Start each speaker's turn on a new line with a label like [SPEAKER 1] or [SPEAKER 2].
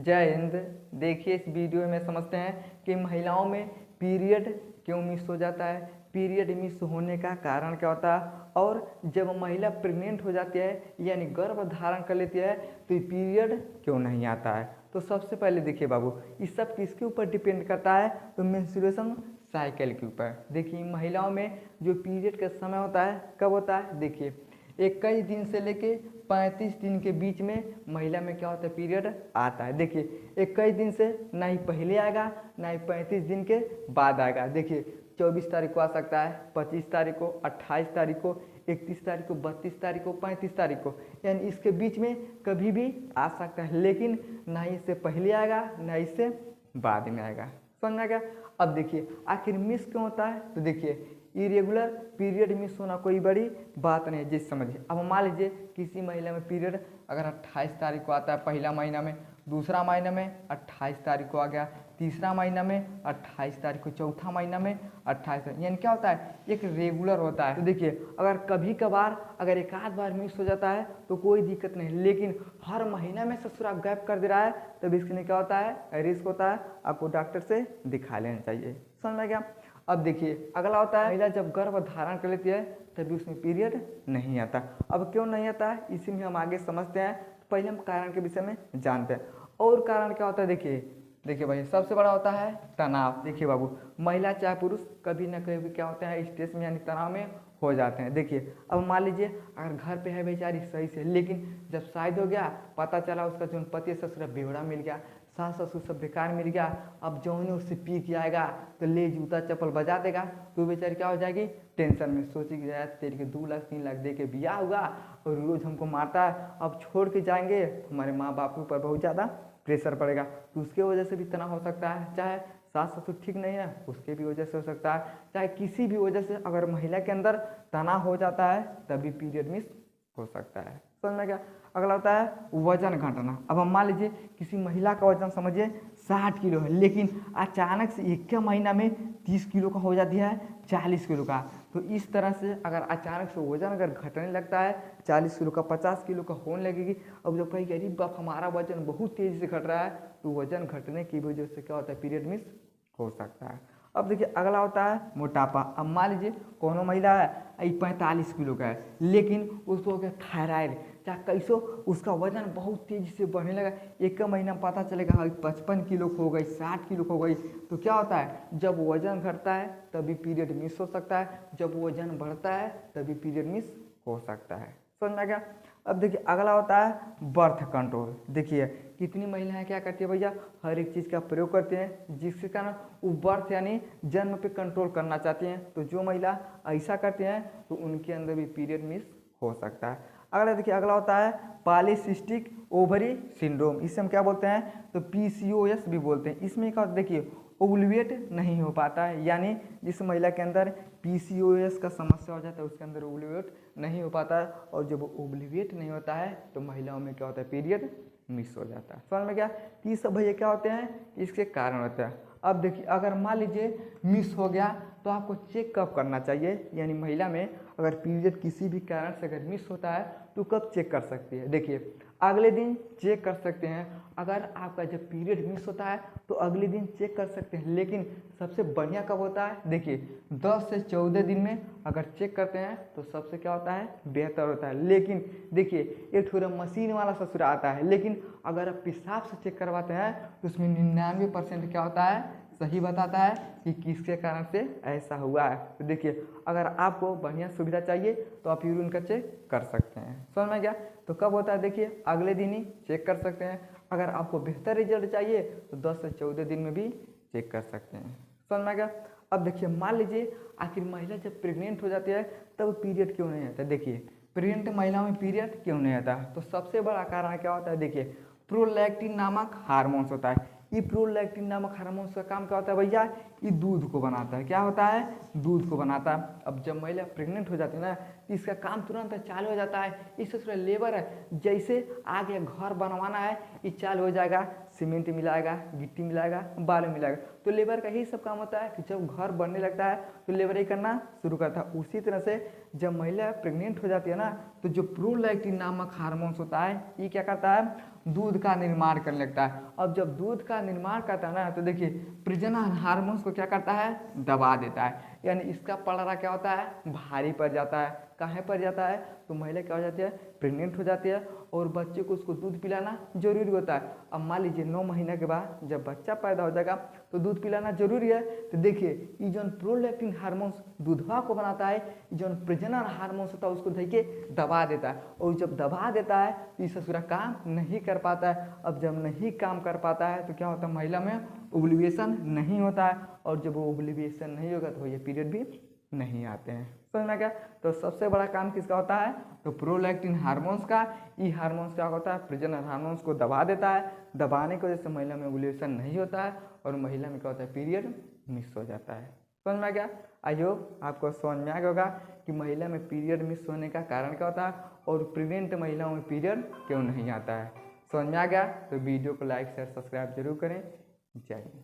[SPEAKER 1] जय हिंद। देखिए इस वीडियो में समझते हैं कि महिलाओं में पीरियड क्यों मिस हो जाता है, पीरियड मिस होने का कारण क्या होता है, और जब महिला प्रेग्नेंट हो जाती है यानी गर्भ धारण कर लेती है तो ये पीरियड क्यों नहीं आता है। तो सबसे पहले देखिए बाबू, ये सब किसके ऊपर डिपेंड करता है, तो मेंस्ट्रुएशन साइकिल के ऊपर। देखिए महिलाओं में जो पीरियड का समय होता है कब होता है, देखिए 21 दिन से लेके 35 दिन के बीच में महिला में क्या होता है, पीरियड आता है। देखिए 21 दिन से ना ही पहले आएगा ना ही 35 दिन के बाद आएगा। देखिए 24 तारीख को आ सकता है, 25 तारीख को, 28 तारीख को, 31 तारीख को, 32 तारीख को, 35 तारीख को, यानी इसके बीच में कभी भी आ सकता है, लेकिन ना ही इससे पहले आएगा ना इससे बाद में आएगा। समझ में आ गया। अब देखिए आखिर मिस क्यों होता है, तो देखिए इरेगुलर पीरियड मिस होना कोई बड़ी बात नहीं है, जिस समझिए। अब मान लीजिए किसी महिला में पीरियड अगर 28 तारीख को आता है पहला महीना में, दूसरा महीना में 28 तारीख को आ गया, तीसरा महीना में 28 तारीख को, चौथा महीना में 28, यानी क्या होता है, एक रेगुलर होता है। तो देखिए अगर कभी कभार अगर एक आध बार मिस हो जाता है तो कोई दिक्कत नहीं, लेकिन हर महीना में ससुरा गैप कर दे रहा है तब इसके लिए क्या होता है, रिस्क होता है, आपको डॉक्टर से दिखा लेना चाहिए। समझ में गया। अब देखिए अगला होता है, महिला जब गर्भ धारण कर लेती है तभी उसमें पीरियड नहीं आता। अब क्यों नहीं आता है इसी में हम आगे समझते हैं। पहले हम कारण के विषय में जानते हैं। और कारण क्या होता है, देखिए भाई सबसे बड़ा होता है तनाव। देखिए बाबू, महिला चाहे पुरुष कभी ना कभी क्या होते हैं, स्ट्रेस में यानी तनाव में हो जाते हैं। देखिए अब मान लीजिए अगर घर पे है बेचारी सही से, लेकिन जब शादी हो गया पता चला उसका जो पति ससुर बेवड़ा मिल गया, सास ससुर सब बेकार मिल गया, अब जो ने उससे पी के आएगा तो ले जूता चप्पल बजा देगा, तो बेचारी क्या हो जाएगी, टेंशन में, सोचेगी यार तेरे के 2 लाख 3 लाख दे के बियाह होगा और रोज हमको मारता है, अब छोड़ के जाएंगे तो हमारे माँ बाप के ऊपर बहुत ज़्यादा प्रेशर पड़ेगा, तो उसके वजह से भी तनाव हो सकता है। चाहे सास ससुर ठीक नहीं है उसके भी वजह से हो सकता है, चाहे किसी भी वजह से अगर महिला के अंदर तनाव हो जाता है तभी पीरियड मिस हो सकता है। समझ में क्या। अगला होता है वजन घटना। अब हम मान लीजिए किसी महिला का वजन समझिए 60 किलो है, लेकिन अचानक से एक के महीना में 30 किलो का हो जाती है 40 किलो का, तो इस तरह से अगर अचानक से वजन अगर घटने लगता है 40 किलो का 50 किलो का होने लगेगी। अब जब कहीं गरीब बाप हमारा वजन बहुत तेज़ी से घट रहा है, तो वजन घटने की वजह से क्या होता है, पीरियड मिस हो सकता है। अब देखिए अगला होता है मोटापा। अब मान लीजिए कोनो महिला है 45 किलो का है, लेकिन उसको हो गया थायराइड, चाहे कैसो उसका वजन बहुत तेज़ी से बढ़ने लगा, एक महीना पता चलेगा 55 किलो हो गई, 60 किलो हो गई, तो क्या होता है, जब वजन घटता है तभी पीरियड मिस हो सकता है, जब वजन बढ़ता है तभी पीरियड मिस हो सकता है। समझ में आ गया। अब देखिए अगला होता है बर्थ कंट्रोल। देखिए कितनी महिलाएं क्या करती है भैया, हर एक चीज़ का प्रयोग करते हैं जिसके कारण वो बर्थ यानी जन्म पे कंट्रोल करना चाहती हैं, तो जो महिला ऐसा करते हैं तो उनके अंदर भी पीरियड मिस हो सकता है। अगला देखिए अगला होता है पॉलीसिस्टिक ओवरी सिंड्रोम। इसे हम क्या बोलते हैं, तो PCOS भी बोलते हैं। इसमें क्या होता है, देखिए ओवुलेट नहीं हो पाता है, यानी जिस महिला के अंदर PCOS का समस्या हो जाता है उसके अंदर ओवुलेट नहीं हो पाता है, और जब ओवुलेट नहीं होता है तो महिलाओं में क्या होता है, पीरियड मिस हो जाता है। समझ में क्या। ये सब भैया क्या होते हैं, इसके कारण होते हैं। अब देखिए अगर मान लीजिए मिस हो गया तो आपको चेक कब करना चाहिए, यानी महिला में अगर पीरियड किसी भी कारण से अगर मिस होता है तो कब चेक कर सकती है। देखिए अगले दिन चेक कर सकते हैं, अगर आपका जब पीरियड मिस होता है तो अगले दिन चेक कर सकते हैं, लेकिन सबसे बढ़िया कब होता है, देखिए 10 से 14 दिन में अगर चेक करते हैं तो सबसे क्या होता है, बेहतर होता है। लेकिन देखिए एक थोड़ा मशीन वाला ससुर आता है, लेकिन अगर आप पेशाब से चेक करवाते हैं तो उसमें 99% क्या होता है, सही बताता है कि किसके कारण से ऐसा हुआ है। तो देखिए अगर आपको बढ़िया सुविधा चाहिए तो आप यूरिन का चेक कर सकते हैं। समझ में गया। तो कब होता है, देखिए अगले दिन ही चेक कर सकते हैं। अगर आपको बेहतर रिजल्ट चाहिए तो 10 से 14 दिन में भी चेक कर सकते हैं। समझ में गया। अब देखिए मान लीजिए आखिर महिला जब प्रेग्नेंट हो जाती है तब पीरियड क्यों नहीं आता। देखिए प्रेग्नेंट महिलाओं में पीरियड क्यों नहीं आता, तो सबसे बड़ा कारण क्या होता है, देखिए प्रोलैक्टिन नामक हार्मोन्स होता है। ये प्रोलैक्टिन नामक हार्मोन्स का काम क्या होता है भैया, ये दूध को बनाता है। क्या होता है, दूध को बनाता है। अब जब महिला प्रेग्नेंट हो जाती है ना तो इसका काम तुरंत चालू हो जाता है। इससे थोड़ा लेबर है, जैसे आगे घर बनवाना है ये चालू हो जाएगा, सीमेंट मिलाएगा, गिट्टी मिलाएगा, बालू मिलाएगा, तो लेबर का यही सब काम होता है कि जब घर बनने लगता है तो लेबर ही करना शुरू करता है। उसी तरह से जब महिला प्रेग्नेंट हो जाती है ना तो जो प्रोलैक्टिन नामक हार्मोन्स होता है ये क्या करता है, दूध का निर्माण करने लगता है। अब जब दूध का निर्माण करता है ना, तो देखिए प्रजनन हार्मोन्स को क्या करता है, दबा देता है। यानी इसका पलड़ा क्या होता है, भारी पड़ जाता है। कहाँ पड़ जाता है, तो महिला क्या हो जाती है, प्रेग्नेंट हो जाती है और बच्चे को उसको दूध पिलाना जरूरी होता है। अब मान लीजिए 9 महीने के बाद जब बच्चा पैदा हो जाएगा तो दूध पिलाना जरूरी है। तो देखिए ये जो प्रोलैक्टिन हार्मोन्स दूधवा को बनाता है, जो प्रजनन हार्मोन्स होता है उसको देखिए दबा देता है, और जब दबा देता है तो ये ससुरा काम नहीं कर पाता है। अब जब नहीं काम कर पाता है तो क्या होता है, महिला में ओव्यूलेशन नहीं होता है, और जब वो ओव्यूलेशन नहीं होगा तो ये पीरियड भी नहीं आते हैं। समझ में क्या, तो सबसे बड़ा काम किसका होता है, तो प्रोलैक्टिन हार्मोन्स का। ये हार्मोन्स क्या होता है, प्रजनन हार्मोन्स को दबा देता है। दबाने की वजह से महिला में ओव्यूलेशन नहीं होता है और महिला में क्या होता है, पीरियड मिस हो जाता है। समझ में क्या, आई होप आपको समझ में आ गया होगा कि महिला में पीरियड मिस होने का कारण क्या होता है और प्रेग्नेंट महिलाओं में पीरियड क्यों नहीं आता है। समझ में आ गया, तो वीडियो को लाइक शेयर सब्सक्राइब जरूर करें। जय हिंद।